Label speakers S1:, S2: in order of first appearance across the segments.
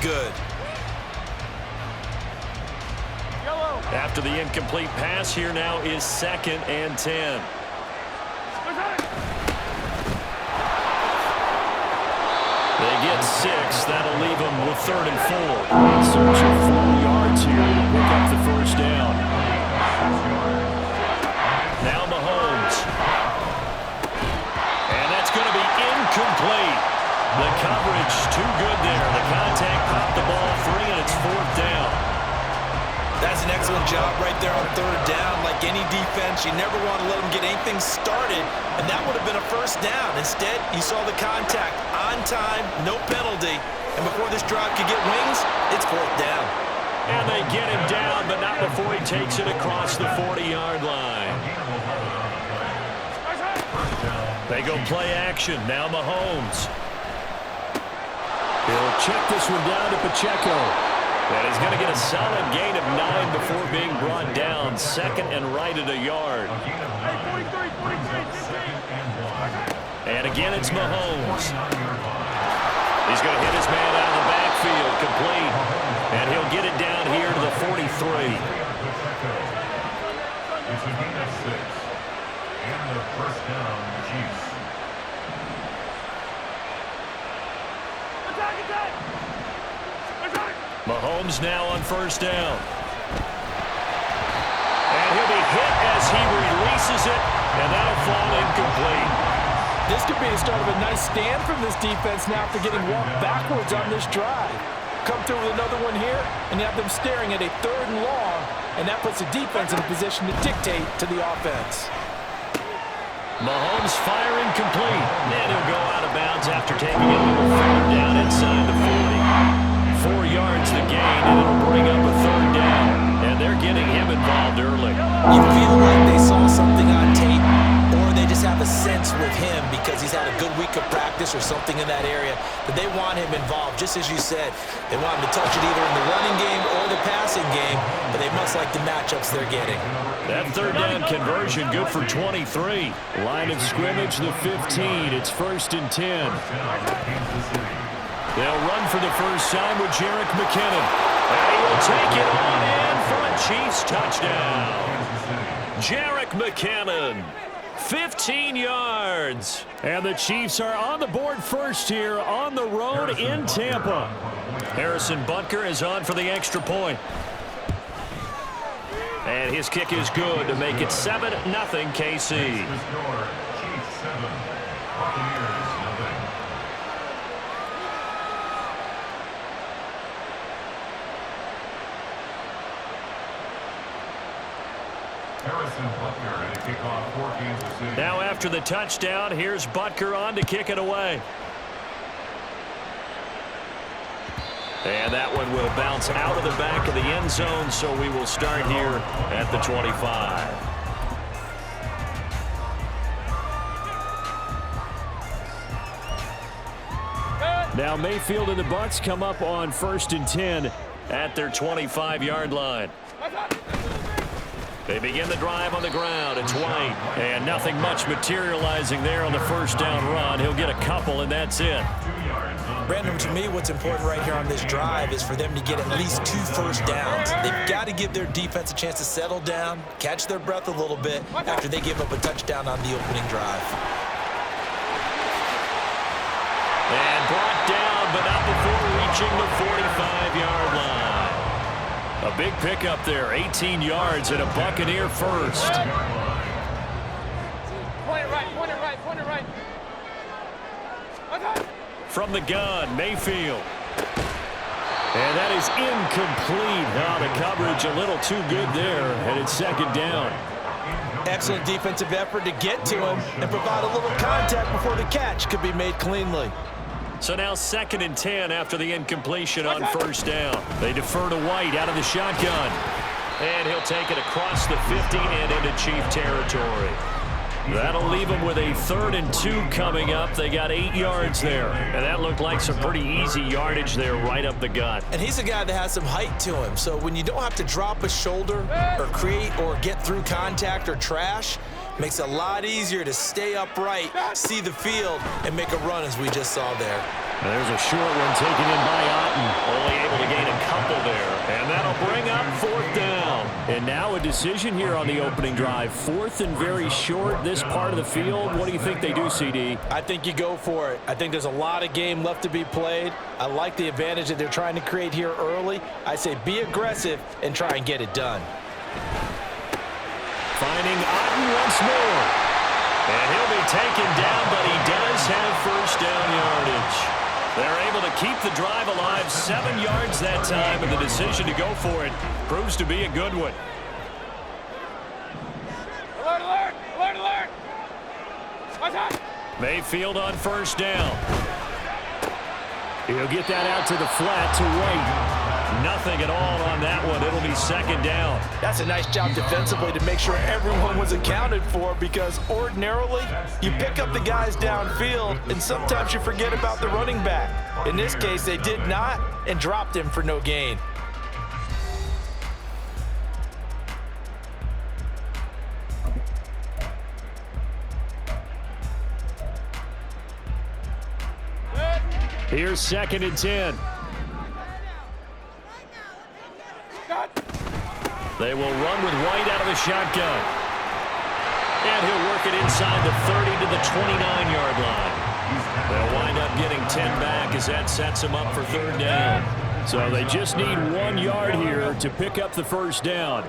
S1: good.
S2: After the incomplete pass, here now is 2nd and 10. They get 6. That'll leave them with 3rd and 4. In search of 4 yards here to pick up the first down. Now Mahomes. And that's going to be incomplete. The coverage too good there. The contact popped the ball free, and it's 4th down.
S1: That's an excellent job right there on 3rd down. Like any defense, you never want to let them get anything started, and that would have been a first down. Instead, you saw the contact on time, no penalty, and before this drive could get wings, it's 4th down.
S2: And they get him down, but not before he takes it across the 40-yard line. They go play action. Now Mahomes. He'll check this one down to Pacheco. And he's going to get a solid gain of 9 before being brought down. 2nd and right at a yard. And again, it's Mahomes. He's going to hit his man out of the backfield, complete. And he'll get it down here to the 43.
S3: It's a gain of 6. And the first down, Chiefs.
S2: Mahomes now on 1st down. And he'll be hit as he releases it, and that'll fall incomplete.
S4: This could be the start of a nice stand from this defense now after getting walked backwards on this drive. Come through with another one here, and you have them staring at a 3rd and long, and that puts the defense in a position to dictate to the offense.
S2: Mahomes firing complete. And he'll go out of bounds after taking it a little further down inside the 40. 4 yards the gain, and it'll bring up a 3rd down. And they're getting him involved early.
S1: You feel like they saw something on tape, or they just have a sense with him because he's had a good week of practice or something in that area that they want him involved. Just as you said, they want him to touch it either in the running game or the passing game, but they must like the matchups they're getting.
S2: That 3rd down conversion good for 23. Line of scrimmage, the 15. It's 1st and 10. They'll run for the first time with Jerick McKinnon. And he will take it on in for a Chiefs touchdown. Jerick McKinnon, 15 yards. And the Chiefs are on the board first here on the road in Tampa. Harrison Butker is on for the extra point. And his kick is good to make it 7-0 KC. Now after the touchdown, here's Butker on to kick it away. And that one will bounce out of the back of the end zone, so we will start here at the 25. Now Mayfield and the Bucs come up on 1st and 10 at their 25-yard line. They begin the drive on the ground. It's White. And nothing much materializing there on the first down run. He'll get a couple, and that's it.
S1: Brandon, to me, what's important right here on this drive is for them to get at least 2 first downs. They've got to give their defense a chance to settle down, catch their breath a little bit after they give up a touchdown on the opening drive.
S2: And brought down, but not before reaching the 45-yard line. A big pickup there, 18 yards and a Buccaneer first.
S5: Point it right, point it right, point it right. Okay.
S2: From the gun, Mayfield. And that is incomplete. Now the coverage a little too good there, and it's 2nd down.
S1: Excellent defensive effort to get to him and provide a little contact before the catch could be made cleanly.
S2: So now 2nd and 10 after the incompletion on first down. They defer to White out of the shotgun. And he'll take it across the 50 and into Chief territory. That'll leave them with a 3rd and 2 coming up. They got 8 yards there. And that looked like some pretty easy yardage there right up the gut.
S1: And he's a guy that has some height to him. So when you don't have to drop a shoulder or create or get through contact or trash, makes it a lot easier to stay upright, see the field, and make a run as we just saw there.
S2: There's a short one taken in by Otten. Only And now a decision here on the opening drive. 4th and very short, this part of the field. What do you think they do, CD?
S4: I think you go for it. I think there's a lot of game left to be played. I like the advantage that they're trying to create here early. I say be aggressive and try and get it done.
S2: Finding Otten once more. And he'll be taken down, but he does have first down yardage. They're able to keep the drive alive, 7 yards that time, and the decision to go for it proves to be a good one.
S5: Alert, alert, alert, alert. Watch out.
S2: Mayfield on first down. He'll get that out to the flat to White. Nothing at all on that one. It'll be second down.
S4: That's a nice job defensively to make sure everyone was accounted for, because ordinarily you pick up the guys downfield and sometimes you forget about the running back. In this case, they did not and dropped him for no gain.
S2: Here's 2nd and 10. They will run with White out of the shotgun. And he'll work it inside the 30 to the 29-yard line. They'll wind up getting 10 back as that sets them up for 3rd down. So they just need 1 yard here to pick up the first down.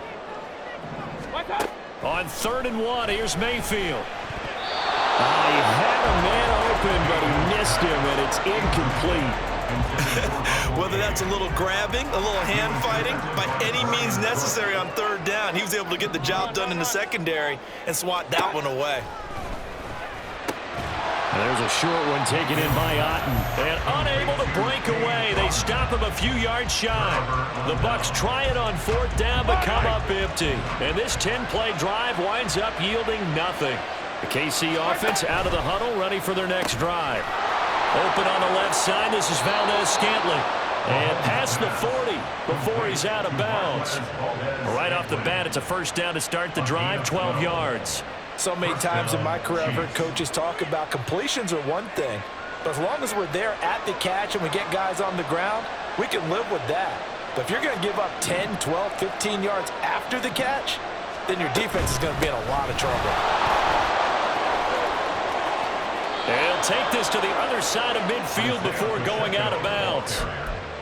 S2: On 3rd and 1, here's Mayfield. He had a man open, but he missed him, and it's incomplete.
S1: Whether that's a little grabbing, a little hand fighting, by any means necessary on 3rd down, he was able to get the job done in the secondary and swat that one away.
S2: There's a short one taken in by Otten. And unable to break away. They stop him a few yards shy. The Bucs try it on 4th down, but come up empty. And this 10-play drive winds up yielding nothing. The KC offense out of the huddle, ready for their next drive. Open on the left side, this is Valdez-Scantling. And past the 40 before he's out of bounds. Right off the bat, it's a first down to start the drive, 12 yards.
S4: So many times in my career I've heard coaches talk about completions are one thing, but as long as we're there at the catch and we get guys on the ground, we can live with that. But if you're going to give up 10, 12, 15 yards after the catch, then your defense is going to be in a lot of trouble.
S2: They'll take this to the other side of midfield before going out of bounds.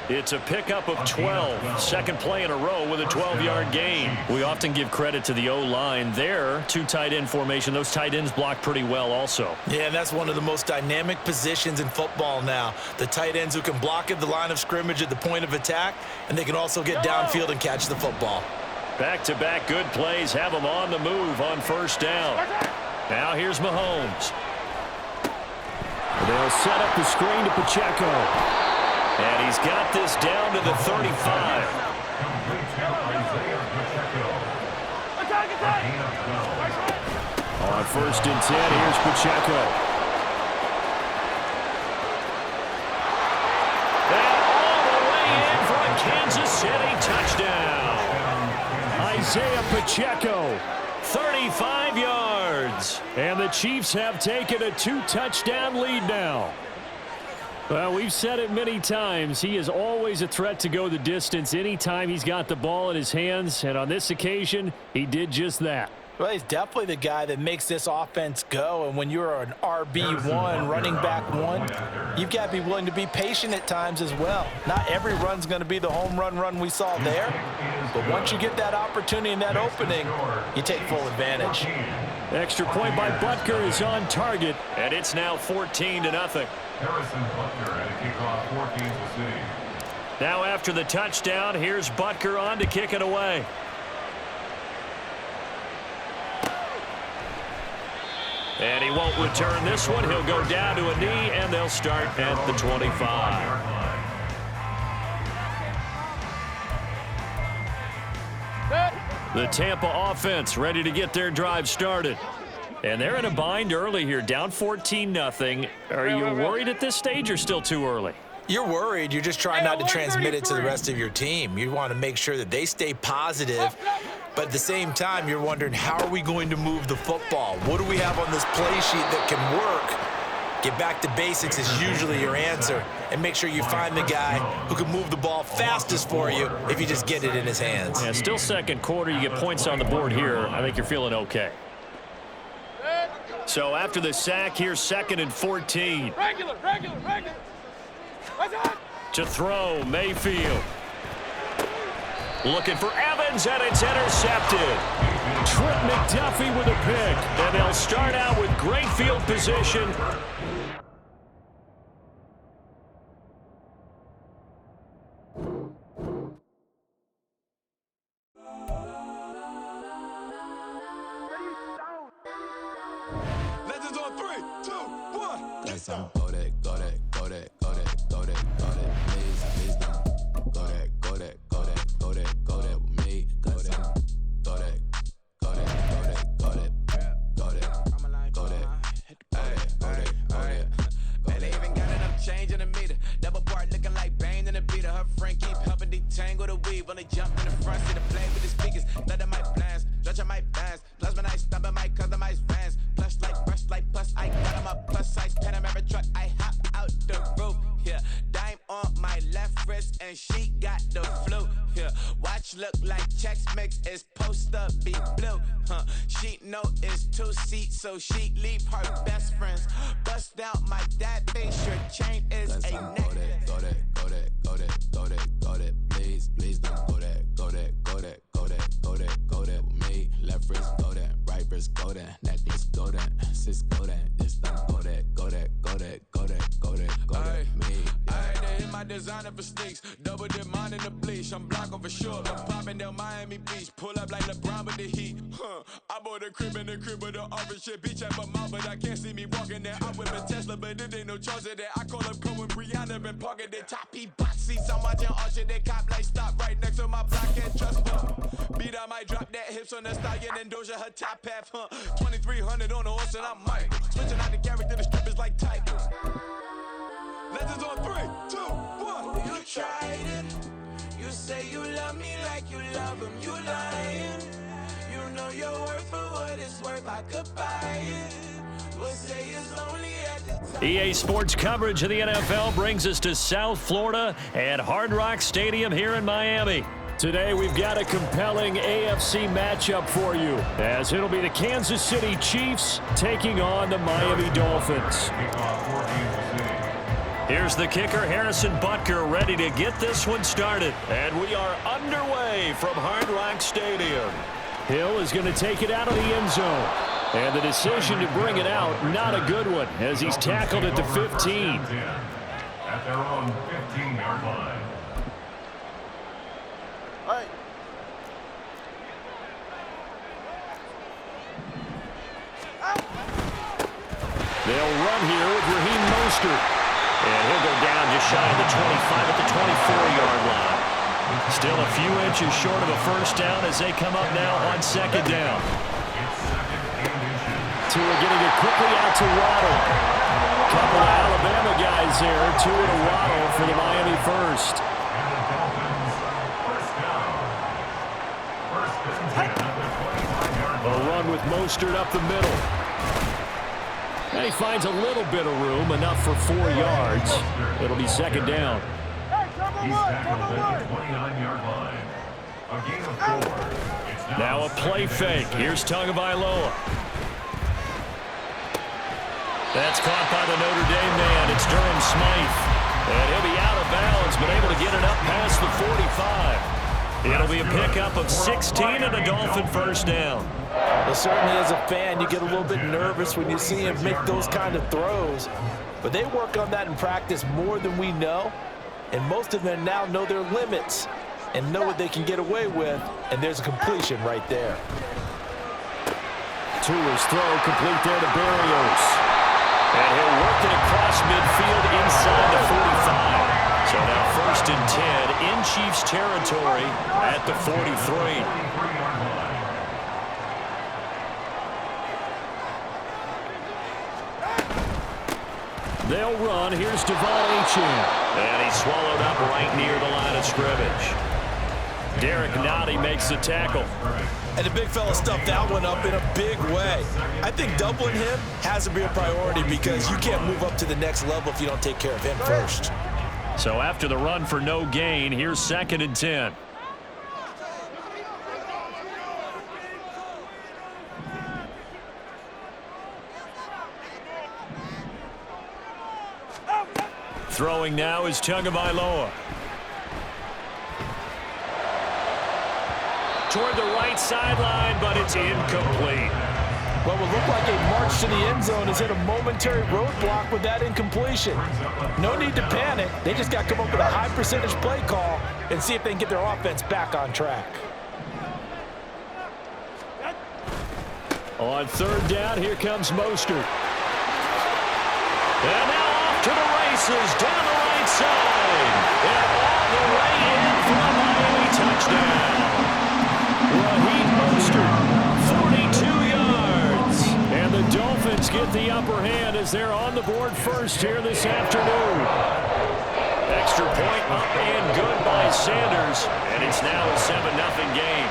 S2: It's a pickup of 12. Second play in a row with a 12-yard gain. We often give credit to the O-line there. 2 tight end formation. Those tight ends block pretty well also.
S1: Yeah, that's one of the most dynamic positions in football now. The tight ends who can block at the line of scrimmage at the point of attack, and they can also get downfield and catch the football.
S2: Back-to-back good plays have them on the move on first down. Now here's Mahomes. They'll set up the screen to Pacheco. And he's got this down to the 35. On 1st and 10, here's Pacheco. And all the way in for a Kansas City touchdown. Isaiah Pacheco, 35 yards. And the Chiefs have taken a 2-touchdown lead now. Well, we've said it many times. He is always a threat to go the distance anytime he's got the ball in his hands. And on this occasion, he did just that.
S4: Well, he's definitely the guy that makes this offense go. And when you're an RB1, running back one, you've got to be willing to be patient at times as well. Not every run's going to be the home run we saw there. But once you get that opportunity and that opening, you take full advantage.
S2: Extra point by Butker is on target. And it's now 14-0.
S3: Harrison Butker at a kickoff for Kansas City.
S2: Now after the touchdown, here's Butker on to kick it away. And he won't return this one. He'll go down to a knee, and they'll start at the 25. The Tampa offense ready to get their drive started. And they're in a bind early here, down 14-0. Are you worried at this stage or still too early?
S1: You're worried. You're just trying not to transmit it to the rest of your team. You want to make sure that they stay positive. But at the same time, you're wondering, how are we going to move the football? What do we have on this play sheet that can work? Get back to basics is usually your answer, and make sure you find the guy who can move the ball fastest for you if you just get it in his hands.
S2: Yeah, still second quarter. You get points on the board here. I think you're feeling okay. So after the sack, here's 2nd and 14.
S5: Regular.
S2: To throw, Mayfield. Looking for Evans, and it's intercepted. Trent McDuffie with a pick. And they'll start out with great field position.
S5: Legends on 3, 2, 1. Let's go.
S6: Go that. Please don't. Go that with me. Go that. Man, they even got enough change in the meter. Double part looking like Bane in the beater. Her friend keep helping detangle the weave. When they jump in the front, see the play with the speakers. Let them might blast, stretch my bands. Plus when I stop in my customized vans. Plus like brush like plus I got on my plus size Panamera truck. I hop out the roof. Yeah, dime on my left wrist and she got the flu. Yeah, watch look like Chex Mix is post up be blue. She know it's 2 seats, so she leave her best friends. Bust down my dad face, your chain is a necklace. Go that. Please don't go that with me. Left wrist go that, right wrist go that, necklace go that, sis go that. Just don't go that. Me.
S5: They hit my designer for sneaks. Double dip mine in the bleach. I'm blocking for sure. I'm popping down Miami Beach. Pull up like LeBron with the heat. I bought a crib in the crib with the office shit. Beach at my mouth, but I can't see me walking there. I'm with a Tesla, but it ain't no charge of that. I call up Cohen, Brianna, been parking the top P box seats. I'm watching all shit. They cop like stop right next to my block. Can't trust them. Beat, I might drop that hips on the stallion and Doja her top half. 2300 on the horse and I'm Mike. Switching out the character, the strippers like Titans. Legends on 3, 2, 1.
S6: You tried it. You say you love me like you love him. You lying. You know your worth for what it's worth. I could buy it. We'll say it's only at the time.
S2: EA Sports coverage of the NFL brings us to South Florida at Hard Rock Stadium here in Miami. Today we've got a compelling AFC matchup for you, as it'll be the Kansas City Chiefs taking on the Miami Dolphins. Here's the kicker, Harrison Butker, ready to get this one started. And we are underway from Hard Rock Stadium. Hill is going to take it out of the end zone. And the decision to bring it out, not a good one, as he's tackled at the 15.
S3: At their own 15-yard line.
S2: They'll run here with Raheem Mostert. And he'll go down just shy of the 25 at the 24-yard line. Still a few inches short of a first down as they come up now on 2nd down. Tua getting it quickly out to Waddle. Couple of Alabama guys there. Tua to Waddle for the Miami first. A run with Mostert up the middle. And he finds a little bit of room, enough for 4 yards. It'll be 2nd down.
S3: He's tackled at the 29-yard line. A gain of 4.
S2: Now a play fake. Here's Tagovailoa. That's caught by the Notre Dame man. It's Durham Smythe. And he'll be out of bounds, but able to get it up past the 45. It'll be a pickup of 16 and a Dolphin first down.
S4: Well, certainly as a fan, you get a little bit nervous when you see him make those kind of throws. But they work on that in practice more than we know. And most of them now know their limits and know what they can get away with. And there's a completion right there.
S2: Tua's throw complete there to Berrios. And he'll work it across midfield inside the 45. So now 1st and 10 in Chiefs territory at the 43. They'll run. Here's Devon Achane. And he's swallowed up right near the line of scrimmage. Derek Nottie makes the tackle.
S1: And the big fella stuffed that one up in a big way. I think doubling him has to be a priority because you can't move up to the next level if you don't take care of him first.
S2: So after the run for no gain, here's 2nd and 10. Throwing now is Tagovailoa. Toward the right sideline, but it's incomplete.
S4: What will look like a march to the end zone is hit a momentary roadblock with that incompletion. No need to panic. They just got to come up with a high percentage play call and see if they can get their offense back on track.
S2: On 3rd down, here comes Mostert. And now off to the races, down the right side. And all the way in for a Miami touchdown. Raheem Mostert, 42 yards. And the Dolphins get the upper hand as they're on the board first here this afternoon. Extra point up and good by Sanders. And it's now a 7-0 game.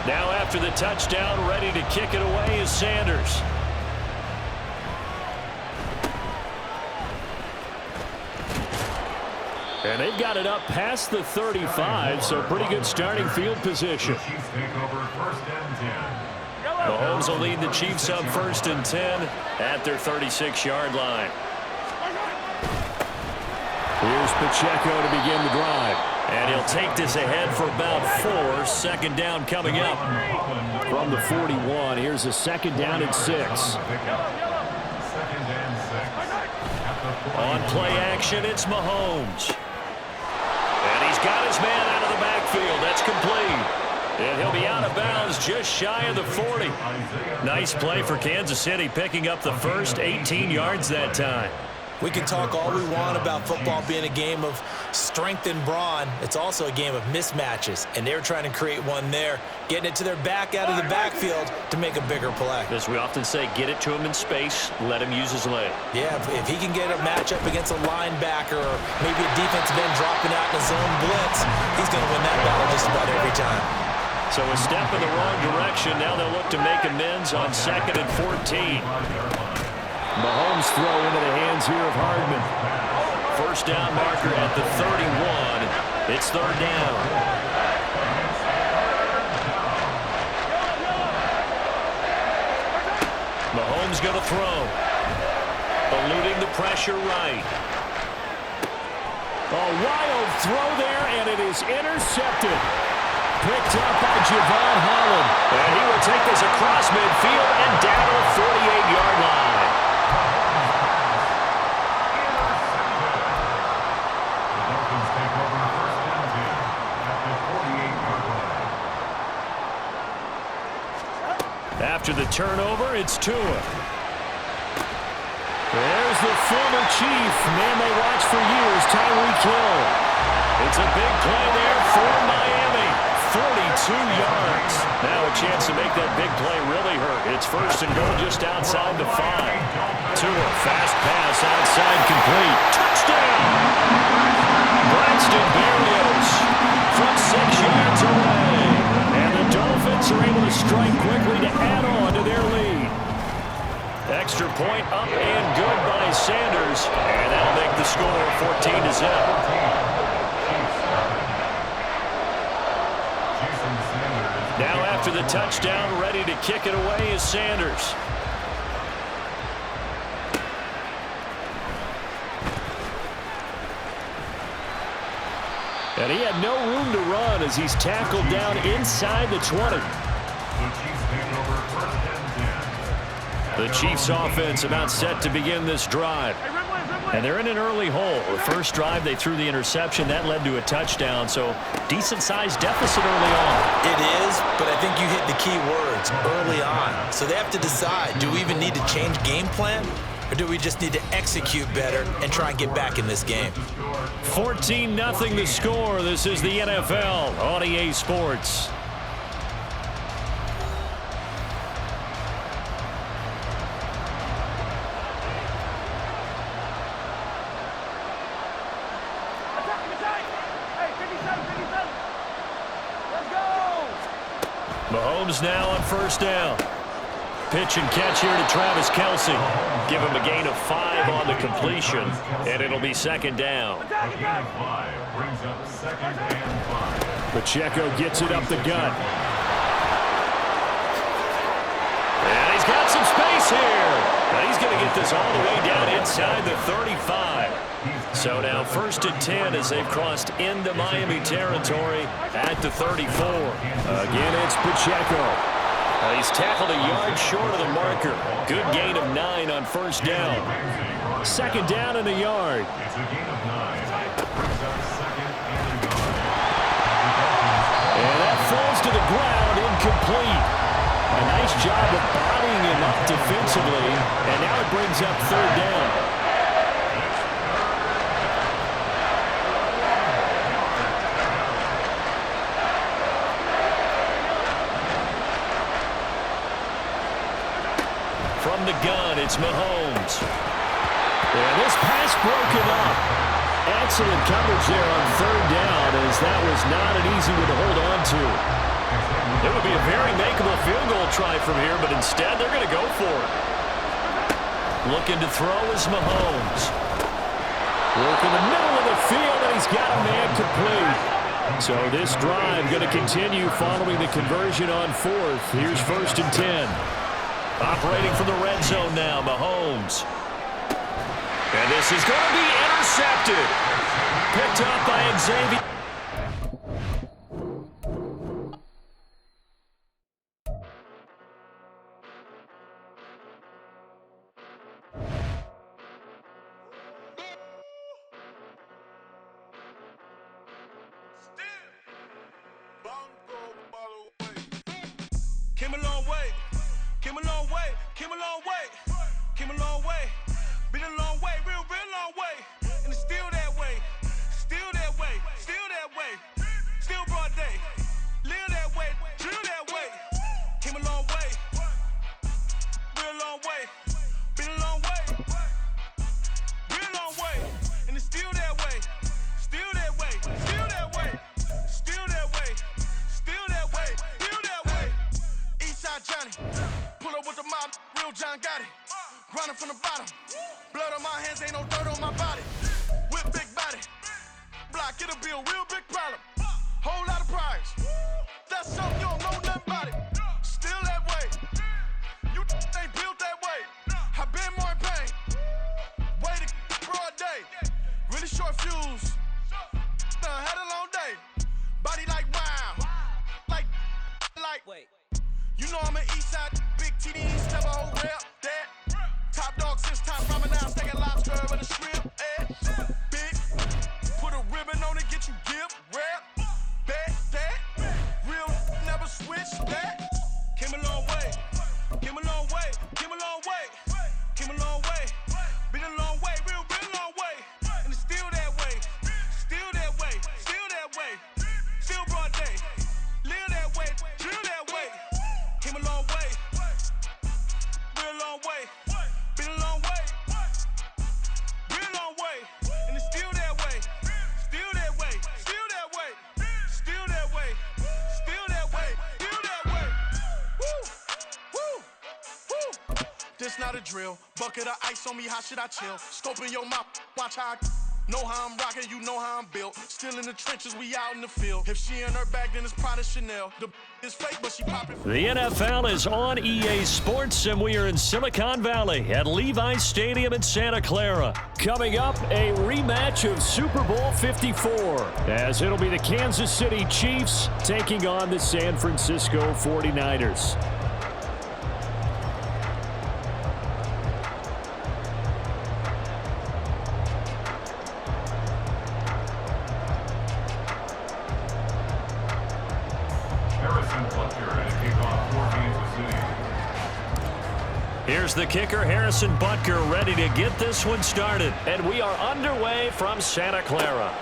S2: Now after the touchdown, ready to kick it away is Sanders. And they've got it up past the 35, so pretty good starting field position. Mahomes will lead the Chiefs up 1st and 10 at their 36-yard line. Here's Pacheco to begin the drive. And he'll take this ahead for about 4. 2nd down coming up. From the 41, here's a 2nd down and 6. On play action, it's Mahomes. And he's got his man out of the backfield. That's complete. And he'll be out of bounds just shy of the 40. Nice play for Kansas City, picking up the first 18 yards that time.
S1: We can talk all we want about football being a game of strength and brawn. It's also a game of mismatches, and they're trying to create one there, getting it to their back out of the backfield to make a bigger play.
S2: As we often say, get it to him in space, let him use his leg.
S1: Yeah, if he can get a matchup against a linebacker or maybe a defensive end dropping out in a zone blitz, he's going to win that battle just about every time.
S2: So a step in the wrong direction. Now they'll look to make amends on 2nd and 14. Mahomes throw into the hands here of Hardman. 1st down marker at the 31. It's 3rd down. Mahomes going to throw. Eluding the pressure right. A wild throw there, and it is intercepted. Picked up by Javon Holland. And he will take this across midfield and down to the 48-yard line. After the turnover, it's Tua. There's the former Chief, man they watched for years, Tyreek Hill. It's a big play there for Miami. 42 yards. Now a chance to make that big play really hurt. It's 1st and goal just outside the 5. Tua, fast pass outside, complete. Touchdown! Braxton Berrios from 6 yards away. And the Dolphins are able to strike quickly to add on to their lead. Extra point up and good by Sanders. And that'll make the score 14-0. Now after the touchdown, ready to kick it away is Sanders. And he had no room to run as he's tackled down inside the 20. The Chiefs offense about set to begin this drive. And they're in an early hole. The first drive, they threw the interception. That led to a touchdown, so decent-sized deficit early on.
S1: It is, but I think you hit the key words, early on. So they have to decide, do we even need to change game plan? Or do we just need to execute better and try and get back in this game?
S2: 14-0 the score. This is the NFL on EA Sports. Mahomes now on first down. Pitch and catch here to Travis Kelce. Give him a gain of 5 on the completion, and it'll be second down.
S3: A gain of 5 brings up second and 5.
S2: Pacheco gets it up the gut. And he's got some space here. Now he's going to get this all the way down inside the 35. So now 1st and 10 as they've crossed into Miami territory at the 34. Again, it's Pacheco. He's tackled a yard short of the marker. Good gain of 9 on first down. Second down and a yard.
S3: It's a gain of 9. Brings up second and a yard.
S2: And that falls to the ground, incomplete. A nice job of bodying him up defensively, and now it brings up third down. From the gun, it's Mahomes. And this pass broken up. Excellent coverage there on third down, as that was not an easy one to hold on to. It would be a very makeable field goal try from here, but instead they're going to go for it. Looking to throw is Mahomes. Work in the middle of the field, and he's got a man complete. So this drive going to continue following the conversion on 4th. Here's 1st and 10. Operating from the red zone now, Mahomes. And this is going to be intercepted. Picked up by Xavier.
S5: Came a long way. Came a long way, came a long way, came a long way, been a long way, real long way, and it's still that way, still that way, still that way, still broad day, live that way, drill that way, came a long way, real long way, been a long way, real long way, and it's still that way, still that way, still that way, still that way, still that way, still that way, Eastside Johnny. Pull up with the mob, real John got it. Grinding from the bottom. Blood on my hands, ain't no dirt on my body. With big body. Block, it'll be a real big problem. Whole lot of priors. That's something you don't know nothing about it. Still that way. You ain't built that way. I been more in pain. Way to broad day. Really short fuse. Had a long day. Body like wow. Like. Wait. You know I'm an Eastside, big TDs, never hold rep, that. Top dog since time ramen now, stacking lobster and a shrimp, big, put a ribbon on it, get you give, rap, that. Real, never switch, that. Came a long way, came a long way, came a long way, came a long way. Been a long way, real long way. And it's still that way, still that way, still that way. Still broad day, live that way, drill that way. Came a long way, real long way, been a long way, real long way, and it's still that way, still that way, still that way, still that way, still that way, still that way. Woo, woo, woo. This not a drill, bucket of ice on me, how should I chill? Scoping your mouth, watch how I know how I'm rocking, you know how I'm built. Still in the trenches, we out in the field. If she in her bag, then it's Prada Chanel. The is fake, but she popping.
S2: The NFL is on EA Sports, and we are in Silicon Valley at Levi's Stadium in Santa Clara. Coming up, a rematch of Super Bowl 54, as it'll be the Kansas City Chiefs taking on the San Francisco 49ers. Here's the kicker, Harrison Butker, ready to get this one started. And we are underway from Santa Clara.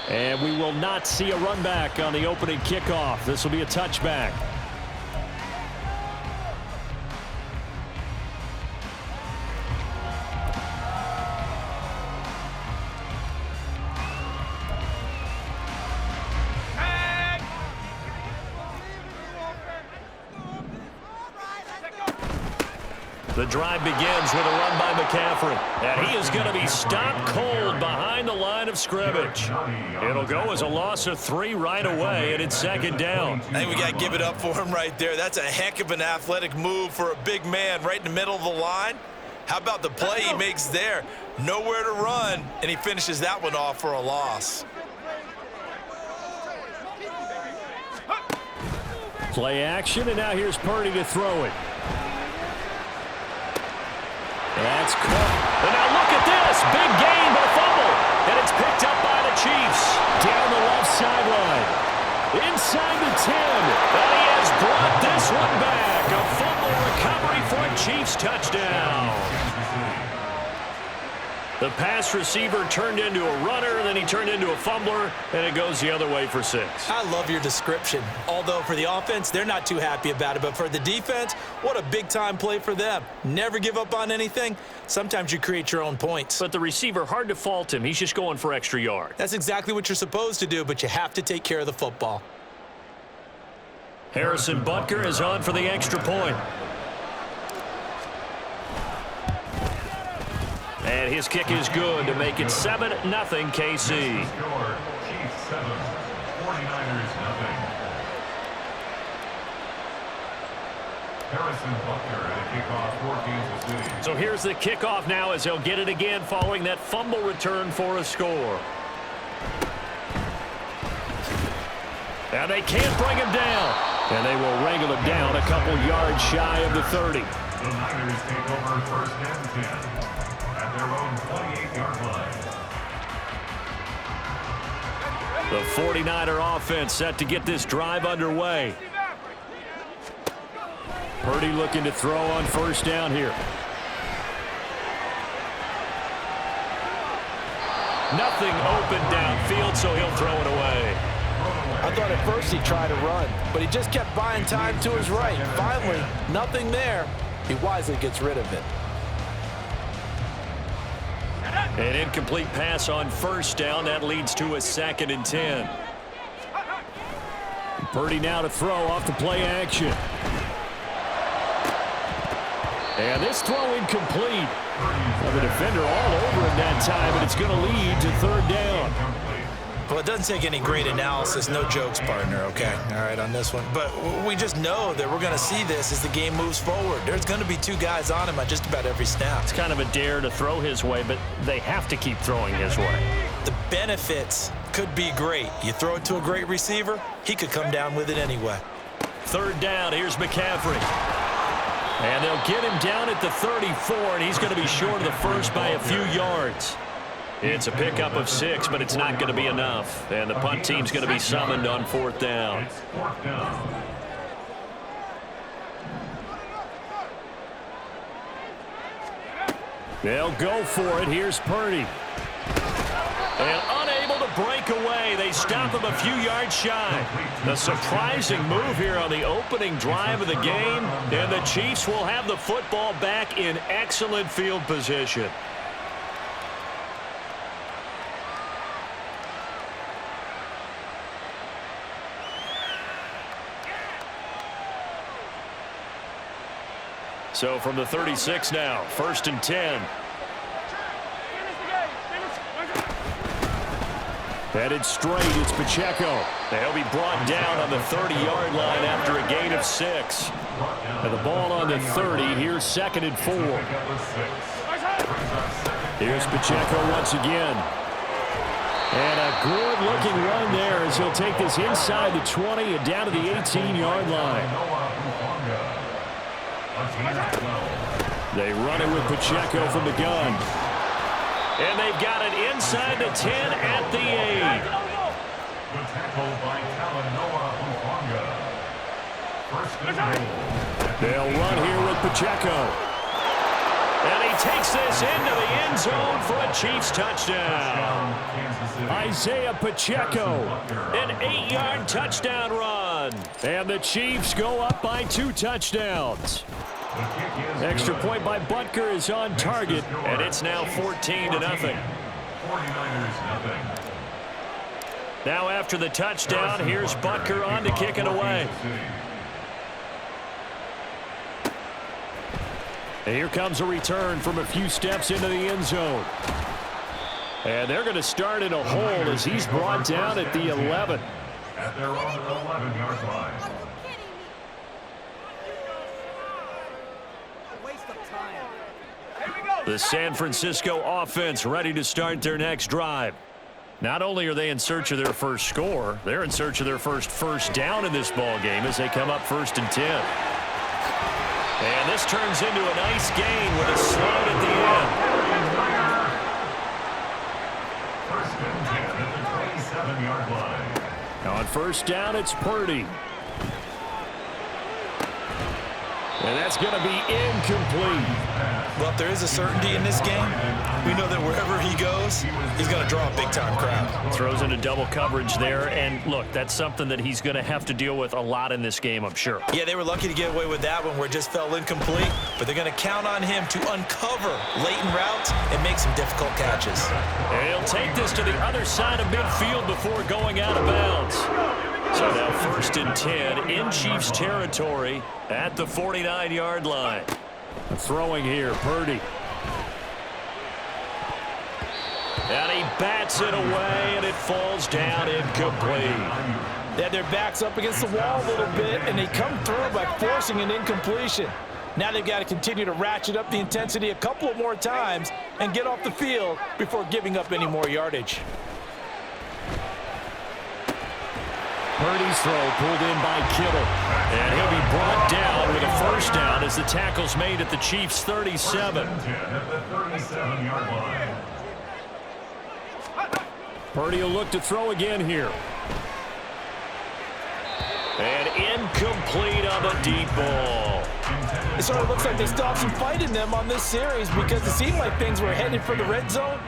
S2: And we will not see a run back on the opening kickoff. This will be a touchback. The drive begins with a run by McCaffrey. And he is going to be stopped cold behind the line of scrimmage. It'll go as a loss of 3 right away, and it's second down.
S1: I think we got to give it up for him right there. That's a heck of an athletic move for a big man right in the middle of the line. How about the play he makes there? Nowhere to run, and he finishes that one off for a loss.
S2: Play action, and now here's Purdy to throw it. That's caught. And now look at this. Big gain, but a fumble. And it's picked up by the Chiefs. Down the left sideline. Inside the 10. And he has brought this one back. A fumble recovery for a Chiefs touchdown. The pass receiver turned into a runner, then he turned into a fumbler, and it goes the other way for 6.
S1: I love your description. Although for the offense, they're not too happy about it. But for the defense, what a big-time play for them. Never give up on anything. Sometimes you create your own points.
S2: But the receiver, hard to fault him. He's just going for extra yard.
S1: That's exactly what you're supposed to do, but you have to take care of the football.
S2: Harrison Butker is on for the extra point. And his kick is good to make it 7-0 KC.
S3: Chiefs 7, 49ers 0. Harrison Butker at a kickoff for Kansas City.
S2: So here's the kickoff now as they'll get it again following that fumble return for a score. And they can't bring him down. And they will wrangle him down a couple yards shy of the 30.
S3: The Niners take over first and 10. At their own 28-yard line.
S2: The 49er offense set to get this drive underway. Purdy looking to throw on first down here. Nothing open downfield, so he'll throw it away.
S4: I thought at first he'd try to run, but he just kept buying time to his right. Finally, nothing there. He wisely gets rid of it.
S2: An incomplete pass on first down. That leads to a 2nd and 10. Purdy now to throw off the play action. And this throw incomplete. Well, the defender all over him that time, and it's going to lead to 3rd down.
S1: Well, it doesn't take any great analysis. No jokes, partner, okay? All right, on this one. But we just know that we're going to see this as the game moves forward. There's going to be 2 guys on him at just about every snap.
S2: It's kind of a dare to throw his way, but they have to keep throwing his way.
S1: The benefits could be great. You throw it to a great receiver, he could come down with it anyway.
S2: 3rd down, here's McCaffrey. And they'll get him down at the 34, and he's going to be short of the first by a few yards. It's a pickup of 6, but it's not going to be enough. And the punt team's going to be summoned on 4th down.
S3: It's 4th down.
S2: They'll go for it. Here's Purdy. And unable to break away. They stop him a few yards shy. The surprising move here on the opening drive of the game. And the Chiefs will have the football back in excellent field position. So from the 36 now, 1st and 10. Headed straight, it's Pacheco. They'll be brought down on the 30-yard line after a gain of 6. And the ball on the 30, here's 2nd and 4. Here's Pacheco once again. And a good-looking run there as he'll take this inside the 20 and down to the 18-yard line. They run it with Pacheco from the gun. And they've got it inside the 10 at the 8.
S3: The tackle by Talanoa Hufanga. 1st and goal.
S2: They'll run here with Pacheco. And he takes this into the end zone for a Chiefs touchdown. Isaiah Pacheco, an 8-yard touchdown run. And the Chiefs go up by 2 touchdowns. Extra point by Butker is on target, and it's now 14-0.
S3: 49ers 0.
S2: Now after the touchdown, here's Butker on to kick it away. And here comes a return from a few steps into the end zone. And they're going to start in a hole as he's brought down at the 11.
S3: At their own 11-yard line.
S2: The San Francisco offense ready to start their next drive. Not only are they in search of their first score, they're in search of their first down in this ball game as they come up 1st and 10. And this turns into a nice gain with a slide at the end.
S3: First and 10 at the 27-yard line.
S2: On 1st down, it's Purdy. And that's going to be incomplete.
S1: Well, if there is a certainty in this game, we know that wherever he goes, he's going to draw a big-time crowd.
S2: Throws into double coverage there. And, look, that's something that he's going to have to deal with a lot in this game, I'm sure.
S1: Yeah, they were lucky to get away with that one where it just fell incomplete, but they're going to count on him to uncover latent routes and make some difficult catches.
S2: And he'll take this to the other side of midfield before going out of bounds. So now 1st and 10 in Chiefs territory at the 49-yard line. Throwing here, Purdy. And he bats it away, and it falls down incomplete.
S4: They had their backs up against the wall a little bit, and they come through by forcing an incompletion. Now they've got to continue to ratchet up the intensity a couple of more times and get off the field before giving up any more yardage.
S2: Purdy's throw pulled in by Kittle. And he'll be brought down with a 1st down as the tackle's made at the Chiefs' 37.
S3: At the 37-yard line.
S2: Purdy will look to throw again here. And incomplete on the deep ball.
S4: It sort of looks like they still have some fight in them on this series because it seemed like things were headed for the red zone.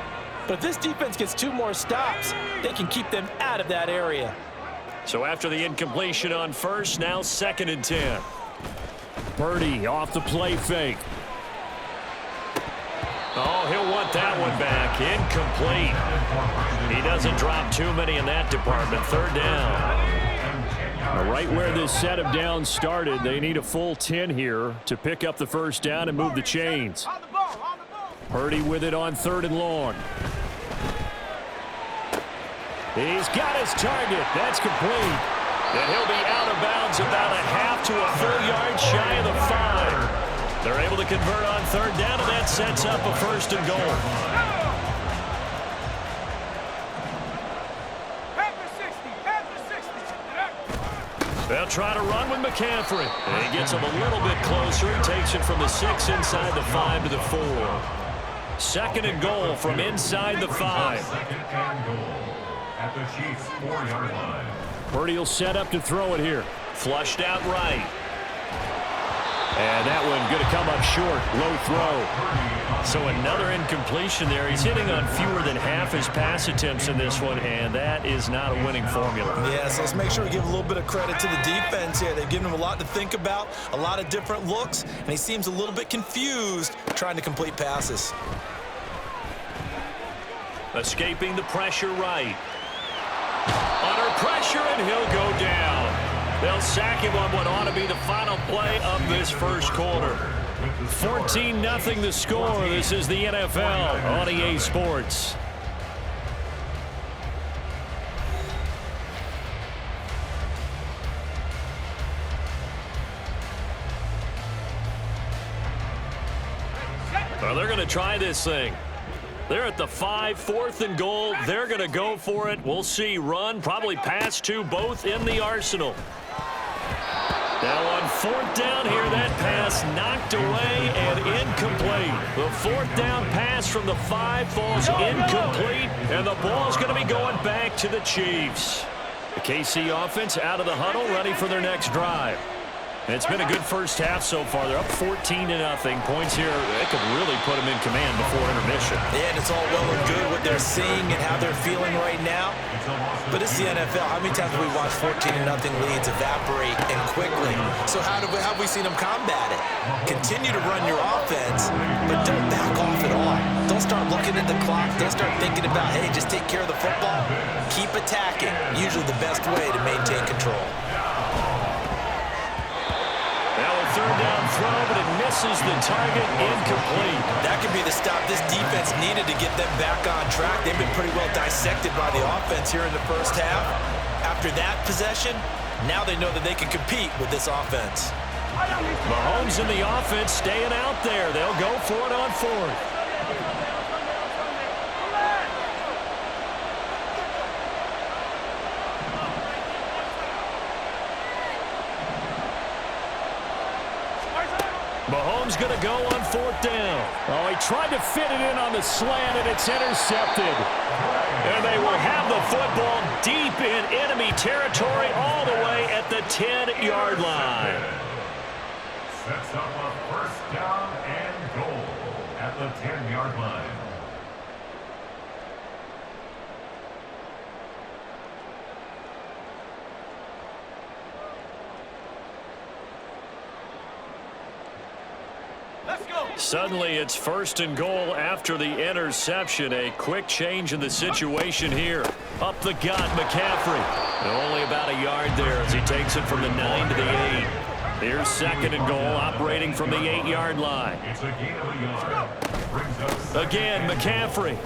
S4: But if this defense gets 2 more stops, they can keep them out of that area.
S2: So after the incompletion on 1st, now 2nd and 10. Purdy off the play fake. Oh, he'll want that one back. Incomplete. He doesn't drop too many in that department. 3rd down. Right where this set of downs started, they need a full 10 here to pick up the 1st down and move the chains. Purdy with it on 3rd and long. He's got his target. That's complete. And he'll be out of bounds about a half to a full yard shy of the 5. They're able to convert on 3rd down, and that sets up a 1st and goal. They'll try to run with McCaffrey. And he gets him a little bit closer. He takes it from the 6 inside the 5 to the 4. 2nd and goal from inside the 5.
S3: 2nd and goal. At the Chiefs' 4-yard line.
S2: Purdy will set up to throw it here. Flushed out right. And that one going to come up short. Low throw. So another incompletion there. He's hitting on fewer than half his pass attempts in this one, and that is not a winning formula.
S1: Yeah, so let's make sure we give a little bit of credit to the defense here. They've given him a lot to think about, a lot of different looks, and he seems a little bit confused trying to complete passes.
S2: Escaping the pressure right. Under pressure, and he'll go down. They'll sack him on what ought to be the final play of this 1st quarter. 14-0 the score. This is the NFL on EA Sports. Well, they're going to try this thing. They're at the 5, 4th and goal. They're going to go for it. We'll see. Run, probably pass to both in the arsenal. Now on 4th down here, that pass knocked away and incomplete. The 4th down pass from the 5 falls incomplete, and the ball's going to be going back to the Chiefs. The KC offense out of the huddle, ready for their next drive. And it's been a good 1st half so far. They're up 14-0. Points here, they could really put them in command before intermission.
S1: Yeah, and it's all well and good what they're seeing and how they're feeling right now. But it's the NFL. How many times have we watched 14-0 leads evaporate and quickly? So how have we seen them combat it? Continue to run your offense, but don't back off at all. Don't start looking at the clock. Don't start thinking about, hey, just take care of the football. Keep attacking. Usually the best way to maintain control.
S2: Now a 3rd down throw, but it misses the target, incomplete.
S1: That could be the stop this defense needed to get them back on track. They've been pretty well dissected by the offense here in the first half. After that possession, now they know that they can compete with this offense.
S2: Mahomes and the offense staying out there. They'll go for it on fourth. Mahomes going to go on fourth down. Oh, he tried to fit it in on the slant, and it's intercepted. And they will have the football deep in enemy territory all the way at the 10-yard line.
S3: Sets up a first down and goal at the 10-yard line.
S2: Suddenly, it's first and goal after the interception. A quick change in the situation here. Up the gut, McCaffrey. And only about a yard there as he takes it from the 9 to the 8. Here's second and goal, operating from the 8-yard line.
S3: It's a gain of a yard.
S2: Again, McCaffrey.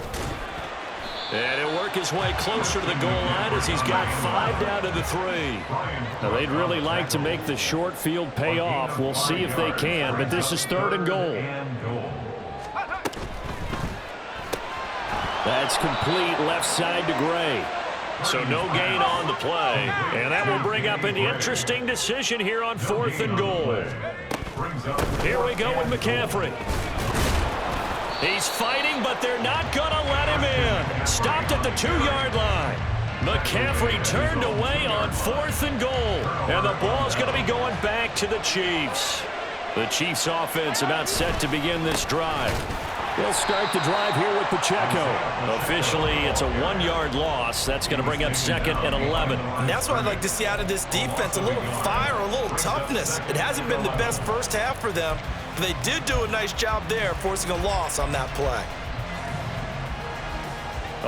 S2: And he'll work his way closer to the goal line as he's got 5 down to the 3. Now, they'd really like to make the short field pay off. We'll see if they can, but this is third and goal. That's complete left side to Gray. So no gain on the play. And that will bring up an interesting decision here on fourth and goal. Here we go with McCaffrey. He's fighting, but they're not going to let him in. Stopped at the 2-yard line. McCaffrey turned away on fourth and goal. And the ball's going to be going back to the Chiefs. The Chiefs offense about set to begin this drive. They'll start the drive here with Pacheco. Officially, it's a 1-yard loss. That's going to bring up second and 11.
S1: And that's what I'd like to see out of this defense, a little fire, a little toughness. It hasn't been the best first half for them, but they did do a nice job there, forcing a loss on that play.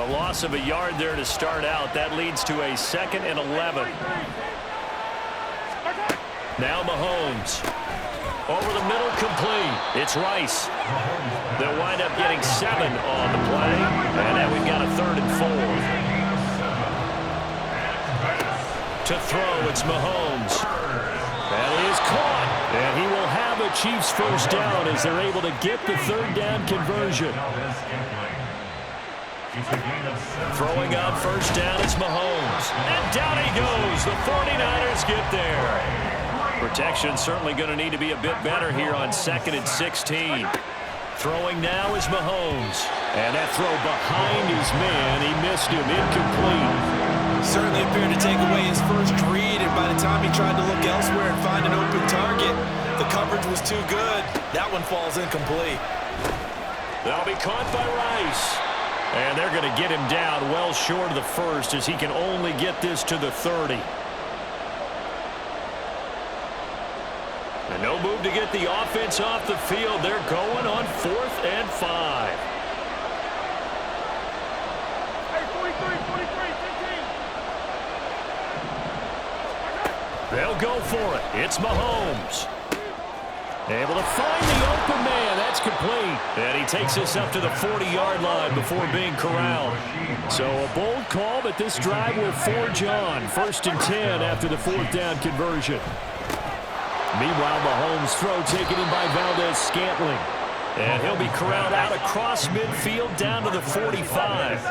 S2: A loss of a yard there to start out. That leads to a second and 11. Now Mahomes. Over the middle, complete. It's Rice. They'll wind up getting 7 on the play. And now we've got a third and 4. To throw, it's Mahomes. That is caught. And he will have a Chiefs first down as they're able to get the third down conversion. Throwing on first down, it's Mahomes. And down he goes. The 49ers get there. Protection certainly going to need to be a bit better here on second and 16. Throwing now is Mahomes. And that throw behind his man. He missed him. Incomplete.
S1: Certainly appeared to take away his first read, and by the time he tried to look elsewhere and find an open target, the coverage was too good. That one falls incomplete.
S2: That'll be caught by Rice. And they're going to get him down well short of the first as he can only get this to the 30. And no move to get the offense off the field. They're going on 4th and 5.
S7: Hey, 43, 15.
S2: They'll go for it. It's Mahomes. Able to find the open man. That's complete. And he takes us up to the 40-yard line before being corralled. So a bold call, but this drive will forge on. 1st and 10 after the 4th down conversion. Meanwhile, Mahomes' throw taken in by Valdez-Scantling. And he'll be corralled out across midfield down to the 45.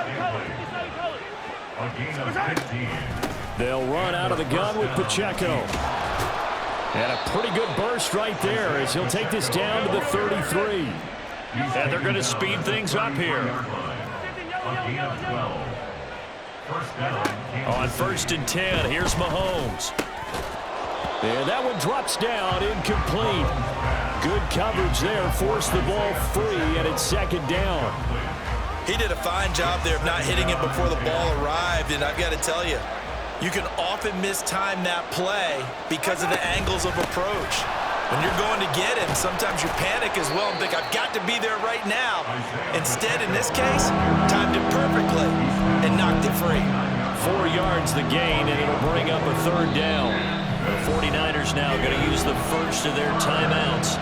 S2: They'll run out of the gun with Pacheco. And a pretty good burst right there as he'll take this down to the 33. And they're going to speed things up here. On 1st and 10, here's Mahomes. And that one drops down, incomplete. Good coverage there, forced the ball free, and it's second down.
S1: He did a fine job there of not hitting it before the ball arrived, and I've got to tell you, you can often mistime that play because of the angles of approach. When you're going to get him, sometimes you panic as well and think, I've got to be there right now. Instead, in this case, timed it perfectly and knocked it free.
S2: 4 yards the gain, and it'll bring up a third down. The 49ers now going to use the first of their timeouts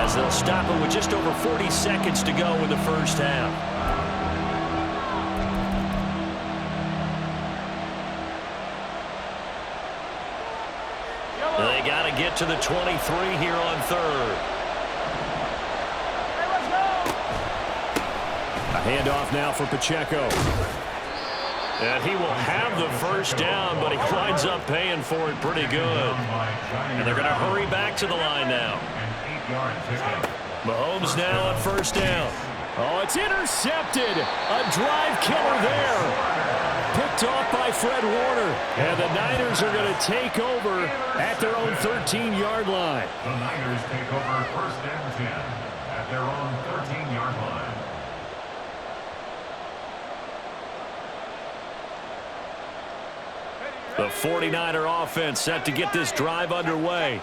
S2: as they'll stop it with just over 40 seconds to go in the first half. They got to get to the 23 here on third. A handoff now for Pacheco. And he will have the first down, but he winds up paying for it pretty good. And they're going to hurry back to the line now. Mahomes now on first down. Oh, it's intercepted. A drive killer there. Picked off by Fred Warner. And the Niners are going to take over at their own 13-yard line.
S3: The Niners take over first and 10 at their own 13-yard line.
S2: The 49er offense set to get this drive underway.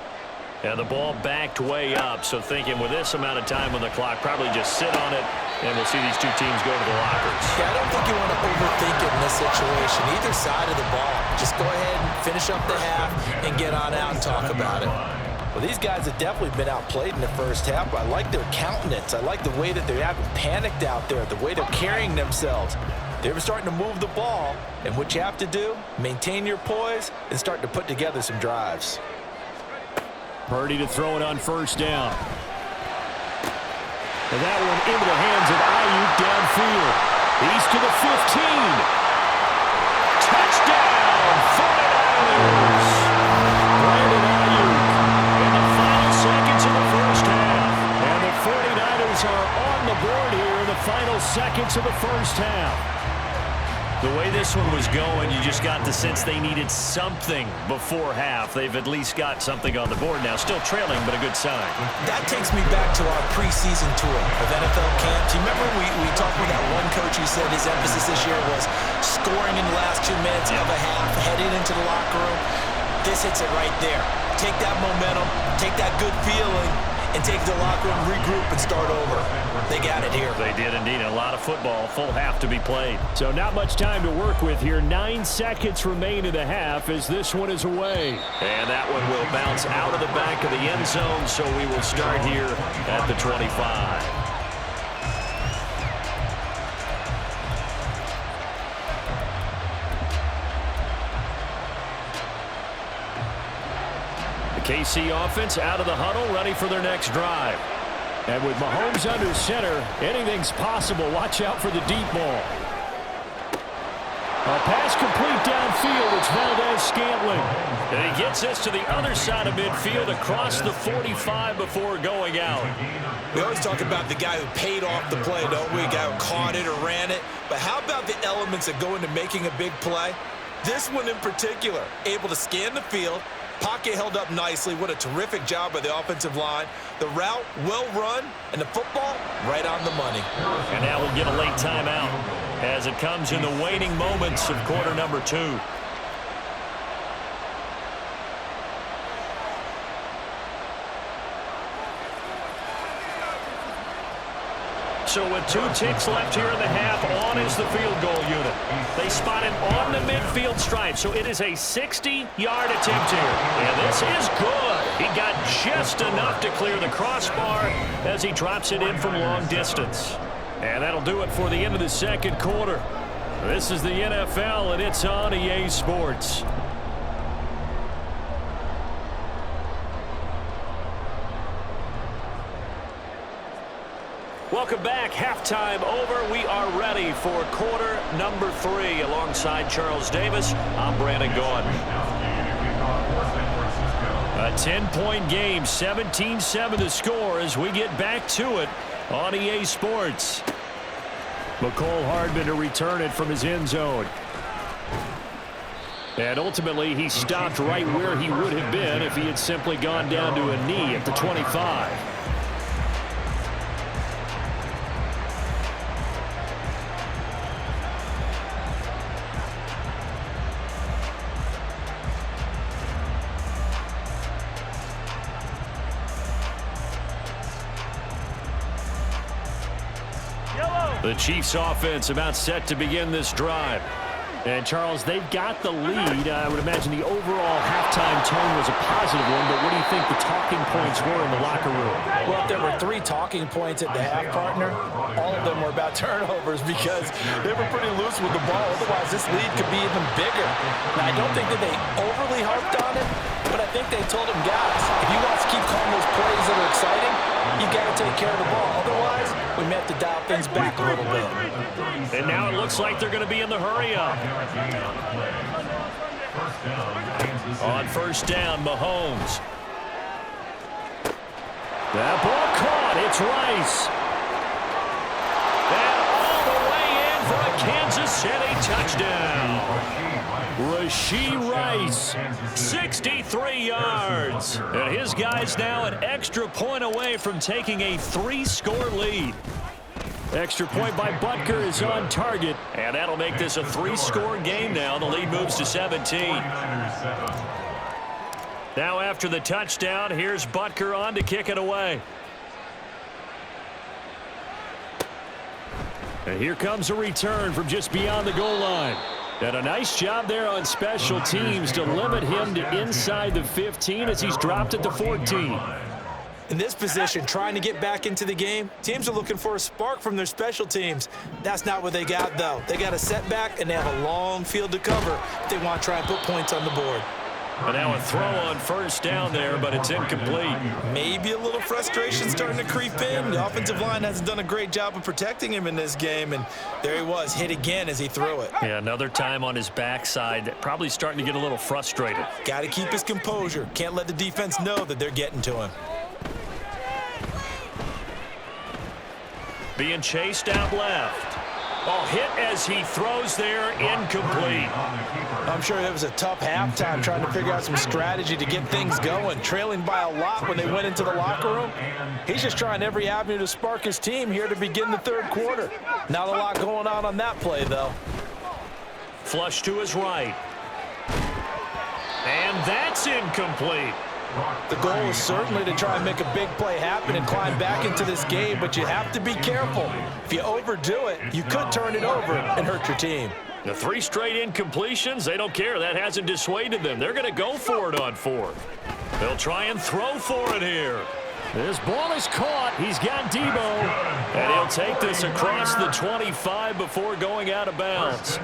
S2: And the ball backed way up. So thinking with this amount of time on the clock, probably just sit on it, and we'll see these two teams go to the lockers.
S1: Yeah, I don't think you want to overthink it in this situation. Either side of the ball. Just go ahead and finish up the half and get on out and talk about it. Well, these guys have definitely been outplayed in the first half, but I like their countenance. I like the way that they haven't panicked out there, the way they're carrying themselves. They're starting to move the ball, and what you have to do, maintain your poise and start to put together some drives.
S2: Purdy to throw it on first down. And that one into the hands of Ayuk downfield. He's to the 15. Touchdown, 49ers. Brandon Ayuk in the final seconds of the first half. And the 49ers are on the board here in the final seconds of the first half. The way this one was going, you just got the sense they needed something before half. They've at least got something on the board now. Still trailing, but a good sign.
S1: That takes me back to our preseason tour of NFL camps. You remember we talked with that one coach who said his emphasis this year was scoring in the last 2 minutes of a half, heading into the locker room. This hits it right there. Take that momentum, take that good feeling, and take the locker room, regroup, and start over. They got it here.
S2: They did indeed. A lot of football, full half to be played. So not much time to work with here. 9 seconds remain in the half as this one is away. And that one will bounce out of the back of the end zone, so we will start here at the 25. KC offense out of the huddle, ready for their next drive. And with Mahomes under center, anything's possible. Watch out for the deep ball. A pass complete downfield. It's Valdez-Scantling. And he gets this to the other side of midfield across the 45 before going out.
S1: We always talk about the guy who paid off the play, don't we? A guy who caught it or ran it. But how about the elements that go into making a big play? This one in particular, able to scan the field, pocket held up nicely. What a terrific job by the offensive line. The route, well run, and the football, right on the money.
S2: And now we'll get a late timeout as it comes in the waning moments of quarter number 2. So with 2 ticks left here in the half, on is the field goal unit. They spot him on the midfield stripe, so it is a 60-yard attempt here. And this is good. He got just enough to clear the crossbar as he drops it in from long distance. And that'll do it for the end of the second quarter. This is the NFL, and it's on EA Sports. Welcome back. Halftime over. We are ready for quarter number 3. Alongside Charles Davis, I'm Brandon Gaudin. A 10-point game, 17-7 the score as we get back to it on EA Sports. McCole Hardman to return it from his end zone. And ultimately, he stopped right where he would have been if he had simply gone down to a knee at the 25. The Chiefs offense about set to begin this drive. And, Charles, they've got the lead. I would imagine the overall halftime tone was a positive one, but what do you think the talking points were in the locker room?
S4: Well, if there were 3 talking points at the half, partner, all of them were about turnovers because they were pretty loose with the ball. Otherwise, this lead could be even bigger. Now, I don't think that they overly harped on it, but I think they told him, guys, if you want to keep calling those plays that are exciting, you got to take care of the ball. Otherwise, we may have to dial things back a little bit.
S2: And now it looks like they're going to be in the hurry-up. On first down, Mahomes. That ball caught. It's Rice. And all the way in for a Kansas City touchdown. Rashee Rice, 63 yards. And his guy's now an extra point away from taking a 3-score lead. Extra point by Butker is on target, and that'll make this a 3-score game now. The lead moves to 17. Now after the touchdown, here's Butker on to kick it away. And here comes a return from just beyond the goal line. And a nice job there on special teams to limit him to inside the 15 as he's dropped at the 14.
S4: In this position, trying to get back into the game, teams are looking for a spark from their special teams. That's not what they got, though. They got a setback, and they have a long field to cover if they want to try and put points on the board.
S2: And now a throw on first down there, but it's incomplete.
S4: Maybe a little frustration starting to creep in. The offensive line hasn't done a great job of protecting him in this game, and there he was, hit again as he threw it.
S2: Yeah, another time on his backside, probably starting to get a little frustrated.
S4: Got to keep his composure. Can't let the defense know that they're getting to him.
S2: Being chased out left. Oh, hit as he throws there, incomplete.
S4: I'm sure it was a tough halftime trying to figure out some strategy to get things going. Trailing by a lot when they went into the locker room. He's just trying every avenue to spark his team here to begin the third quarter. Not a lot going on that play, though.
S2: Flush to his right. And that's incomplete.
S4: The goal is certainly to try and make a big play happen and climb back into this game, but you have to be careful. If you overdo it, you could turn it over and hurt your team.
S2: The 3 straight incompletions, they don't care. That hasn't dissuaded them. They're going to go for it on 4th. They'll try and throw for it here. This ball is caught. He's got Debo. And he'll take this across the 25 before going out of bounds.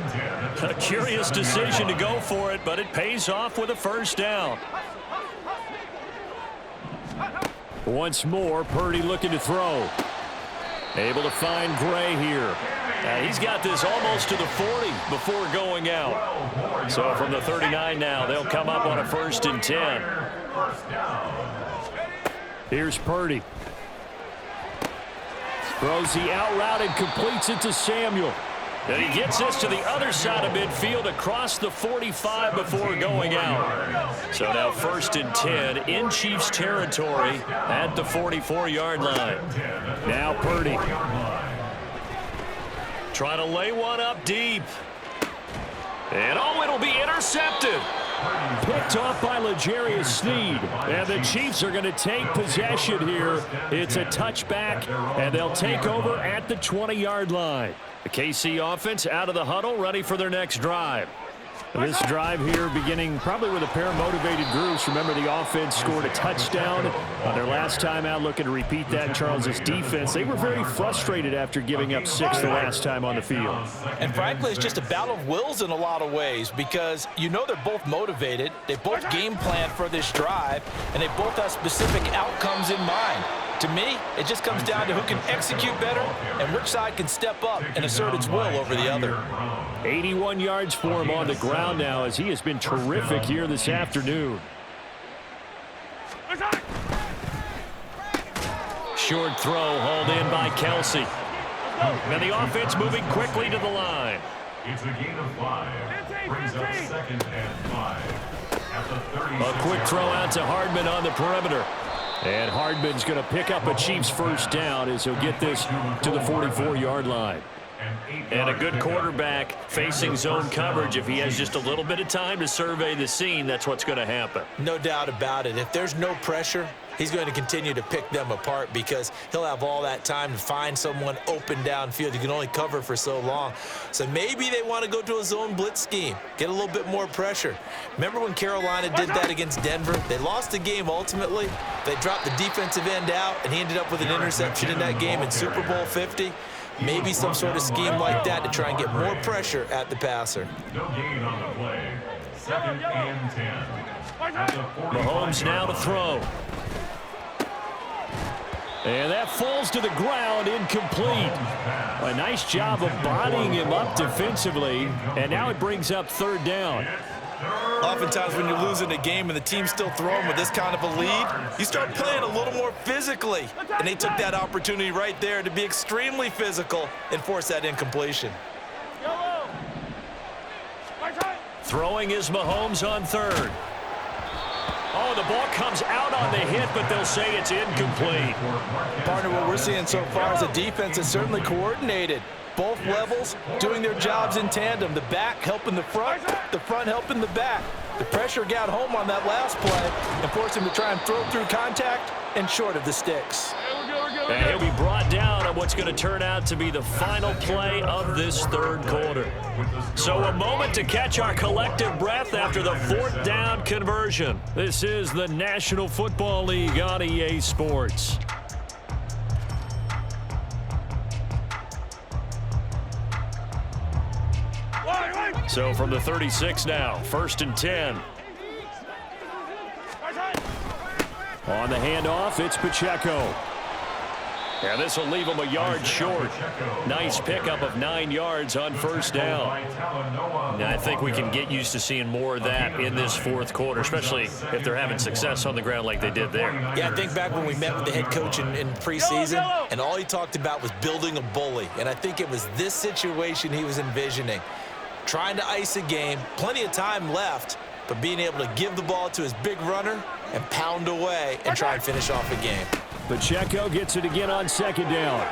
S2: A curious decision to go for it, but it pays off with a first down. Once more, Purdy looking to throw. Able to find Gray here. He's got this almost to the 40 before going out. So from the 39 now, they'll come up on a 1st and 10. Here's Purdy. Throws the out route and completes it to Samuel. And he gets this to the other side of midfield across the 45 before going out. So now 1st and 10 in Chiefs territory at the 44-yard line. Now Purdy. Trying to lay one up deep. And oh, it'll be intercepted. Picked off by L'Jarius Sneed. And the Chiefs are going to take possession here. It's a touchback, and they'll take over at the 20-yard line. The KC offense out of the huddle, ready for their next drive. This drive here beginning probably with a pair of motivated groups. Remember, the offense scored a touchdown on their last time out, looking to repeat that in Charles's defense. They were very frustrated after giving up 6 the last time on the field.
S4: And frankly, it's just a battle of wills in a lot of ways because you know they're both motivated. They both game plan for this drive, and they both have specific outcomes in mind. To me, it just comes down to who can execute better and which side can step up and assert its will over the other.
S2: 81 yards for him on the ground now as he has been terrific here this afternoon. Short throw hauled in by Kelsey. And the offense moving quickly to the line.
S3: It's a gain of 5. Brings up 2nd and 5. At the 30.
S2: A quick throw out to Hardman on the perimeter. And Hardman's going to pick up a Chiefs first down as he'll get this to the 44-yard line. And a good quarterback facing zone coverage. If he has just a little bit of time to survey the scene, that's what's going to happen.
S4: No doubt about it. If there's no pressure,
S1: he's going to continue to pick them apart because he'll have all that time to find someone open downfield. You can only cover for so long. So maybe they want to go to a zone blitz scheme, get a little bit more pressure. Remember when Carolina did that against Denver? They lost the game ultimately. They dropped the defensive end out, and he ended up with an interception in that game in Super Bowl 50. Maybe some sort of scheme like that to try and get more pressure at the passer.
S3: No gain on the play. 2nd and 10.
S2: Mahomes now to throw. And that falls to the ground, incomplete. A nice job of bodying him up defensively, and now it brings up 3rd down.
S1: Oftentimes when you're losing a game and the team's still throwing with this kind of a lead, you start playing a little more physically. And they took that opportunity right there to be extremely physical and force that incompletion.
S2: Throwing is Mahomes on 3rd. Oh, the ball comes out on the hit, but they'll say it's incomplete.
S4: Partner, what we're seeing so far is a defense that's certainly coordinated. Both levels doing their jobs in tandem. The back helping the front helping the back. The pressure got home on that last play and forced him to try and throw through contact and short of the sticks.
S2: And he'll be brought down on what's going to turn out to be the final play of this 3rd quarter. So a moment to catch our collective breath after the 4th down conversion. This is the National Football League on EA Sports. So from the 36 now, 1st and 10. On the handoff, it's Pacheco. And this will leave him a yard short. Nice pickup of 9 yards on 1st down. And I think we can get used to seeing more of that in this 4th quarter, especially if they're having success on the ground like they did there.
S1: Yeah, I think back when we met with the head coach in preseason, and all he talked about was building a bully. And I think it was this situation he was envisioning. Trying to ice a game, plenty of time left, but being able to give the ball to his big runner and pound away and try and finish off a game.
S2: Pacheco gets it again on 2nd down.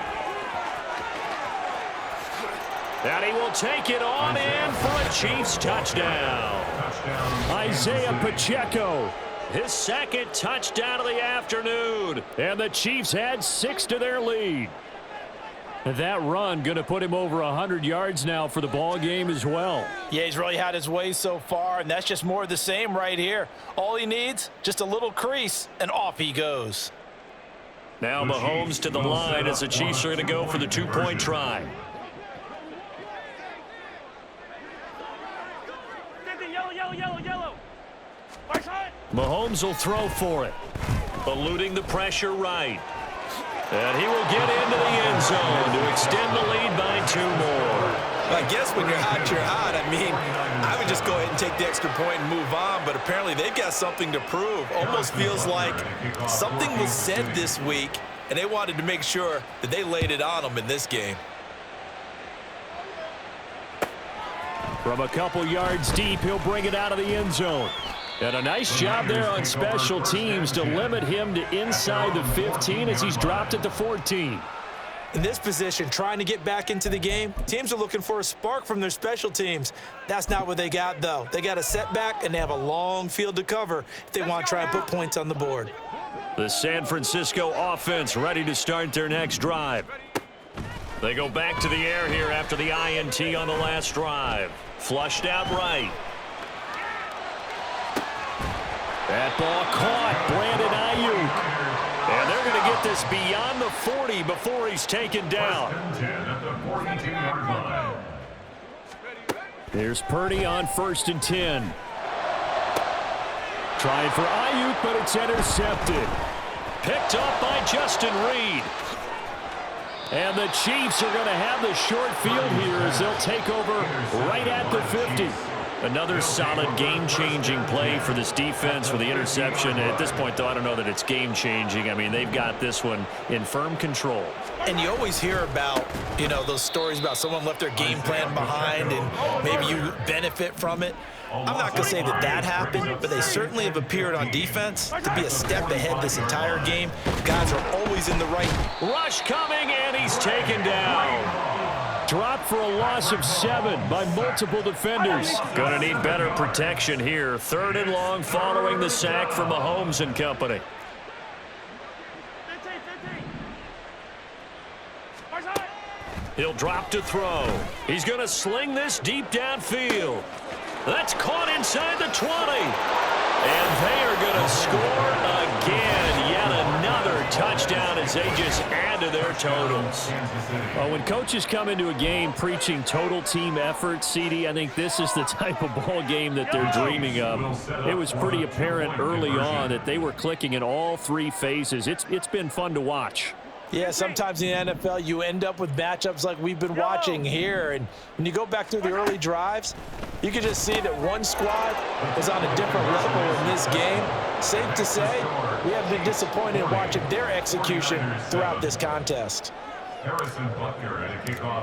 S2: And he will take it on in for a Chiefs touchdown. Isaiah Pacheco, his 2nd touchdown of the afternoon. And the Chiefs had 6 to their lead. That run going to put him over 100 yards now for the ball game as well.
S4: Yeah, he's really had his way so far, and that's just more of the same right here. All he needs, just a little crease, and off he goes.
S2: Now Mahomes to the line as the Chiefs are going to go for the 2-point try. Mahomes will throw for it. Eluding the pressure right. And he will get into the end zone to extend the lead by 2 more.
S1: I guess when you're hot, you're hot. I mean, I would just go ahead and take the extra point and move on, but apparently they've got something to prove. Almost feels like something was said this week, and they wanted to make sure that they laid it on them in this game.
S2: From a couple yards deep, he'll bring it out of the end zone. And a nice job there on special teams to limit him to inside the 15 as he's dropped at the 14.
S1: In this position, trying to get back into the game, teams are looking for a spark from their special teams. That's not what they got, though. They got a setback, and they have a long field to cover if they want to try and put points on the board.
S2: The San Francisco offense ready to start their next drive. They go back to the air here after the INT on the last drive. Flushed out right. That ball caught. Brandon Ayuk. And they're going to get this beyond the 40 before he's taken down. Here's Purdy on 1st and 10. Trying for Ayuk, but it's intercepted. Picked up by Justin Reed. And the Chiefs are going to have the short field here as they'll take over right at the 50. Another solid game-changing play for this defense for the interception. At this point, though, I don't know that it's game-changing. I mean, they've got this one in firm control.
S1: And you always hear about, you know, those stories about someone left their game plan behind and maybe you benefit from it. I'm not going to say that that happened, but they certainly have appeared on defense to be a step ahead this entire game. Guys are always in the right.
S2: Rush coming, and he's taken down. Dropped for a loss of 7 by multiple defenders. Going to need better protection here. 3rd and long following the sack from Mahomes and company. He'll drop to throw. He's going to sling this deep downfield. That's caught inside the 20. And they are going to score again. Yet another touchdown as they just add to their totals.
S8: Well, when coaches come into a game preaching total team effort, CD, I think this is the type of ball game that they're dreaming of. It was pretty apparent early on that they were clicking in all three phases. It's been fun to watch.
S4: Yeah, sometimes in the NFL you end up with matchups like we've been watching here. And when you go back through the early drives, you can just see that one squad is on a different level in this game. Safe to say, we have been disappointed in watching their execution throughout this contest.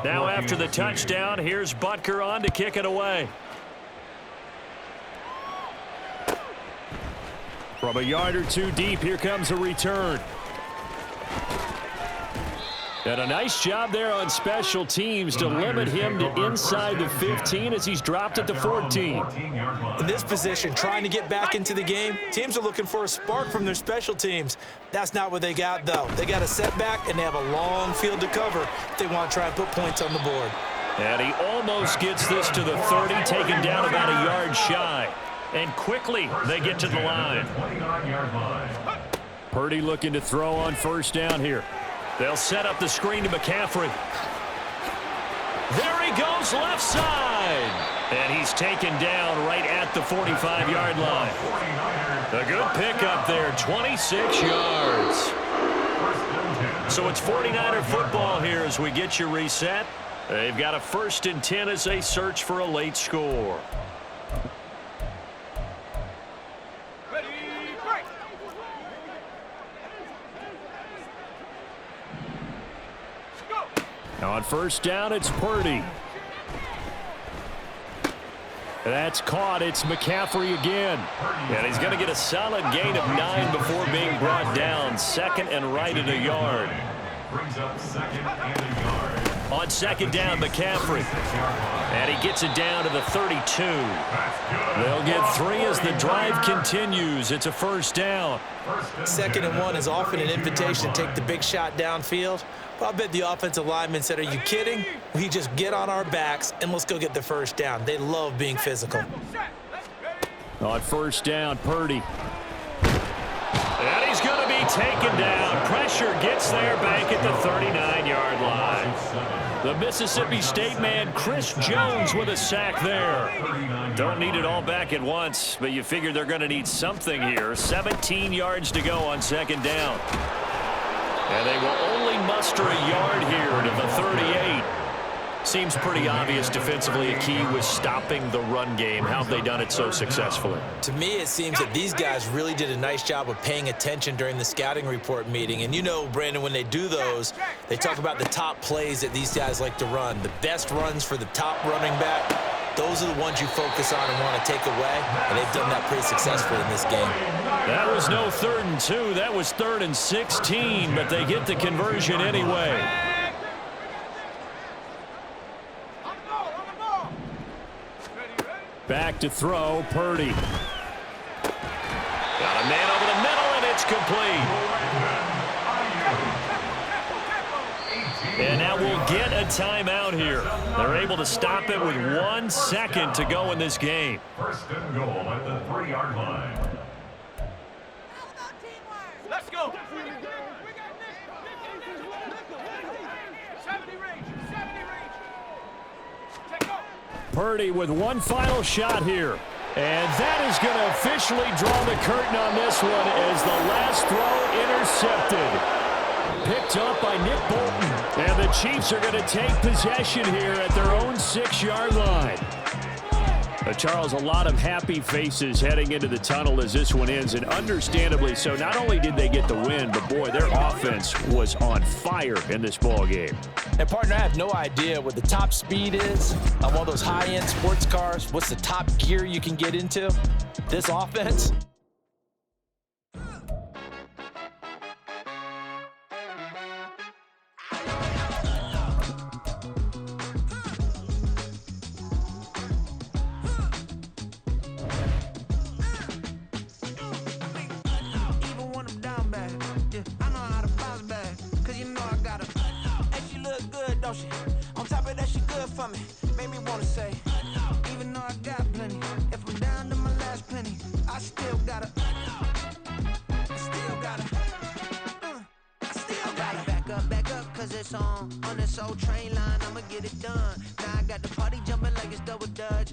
S2: Now after the touchdown, here's Butker on to kick it away.
S8: From a yard or two deep, here comes a return. And a nice job there on special teams to limit him to inside the 15 as he's dropped at the 14.
S4: In this position, trying to get back into the game, teams are looking for a spark from their special teams. That's not what they got, though. They got a setback, and they have a long field to cover if they want to try and put points on the board.
S2: And he almost gets this to the 30, taken down about a yard shy. And quickly, they get to the line.
S8: Purdy looking to throw on first down here.
S2: They'll set up the screen to McCaffrey. There he goes left side. And he's taken down right at the 45-yard line. A good pickup there, 26 yards. So it's 49er football here as we get you reset. They've got a 1st and 10 as they search for a late score.
S8: On first down, it's Purdy. That's caught. It's McCaffrey again.
S2: And he's going to get a solid gain of 9 before being brought down. 2nd and right at a yard.
S3: Brings up 2nd and a yard.
S2: On 2nd down, McCaffrey. And he gets it down to the 32. They'll get 3 as the drive continues. It's a 1st down.
S4: 2nd and 1 is often an invitation to take the big shot downfield. Well, I bet the offensive lineman said, are you kidding? We just get on our backs and let's go get the 1st down. They love being physical.
S8: On first down, Purdy.
S2: And he's going to be taken down. Pressure gets there back at the 39-yard line. The Mississippi State man, Chris Jones, with a sack there. Don't need it all back at once, but you figure they're going to need something here. 17 yards to go on 2nd down. And they will only muster a yard here to the 38. Seems pretty obvious defensively a key was stopping the run game. How have they done it so successfully?
S4: To me, it seems that these guys really did a nice job of paying attention during the scouting report meeting. And you know, Brandon, when they do those, they talk about the top plays that these guys like to run. The best runs for the top running back, those are the ones you focus on and want to take away. And they've done that pretty successfully in this game.
S2: That was no 3rd and 2. That was 3rd and 16, but they get the conversion anyway.
S8: Back to throw, Purdy.
S2: Got a man over the middle, and it's complete. And now we'll get a timeout here. They're able to stop it with 1 second to go in this game.
S3: 1st and goal at the 3-yard line.
S7: Let's go.
S8: Purdy with one final shot here. And that is going to officially draw the curtain on this one as the last throw intercepted. Picked up by Nick Bolton. And the Chiefs are going to take possession here at their own 6-yard line. Charles, a lot of happy faces heading into the tunnel as this one ends, and understandably so. Not only did they get the win, but boy, their offense was on fire in this ball game.
S4: And partner, I have no idea what the top speed is on one of those high-end sports cars. What's the top gear you can get into? This offense?
S9: this on this old train line, I'ma get it done. Now I got the party jumping like it's double dutch.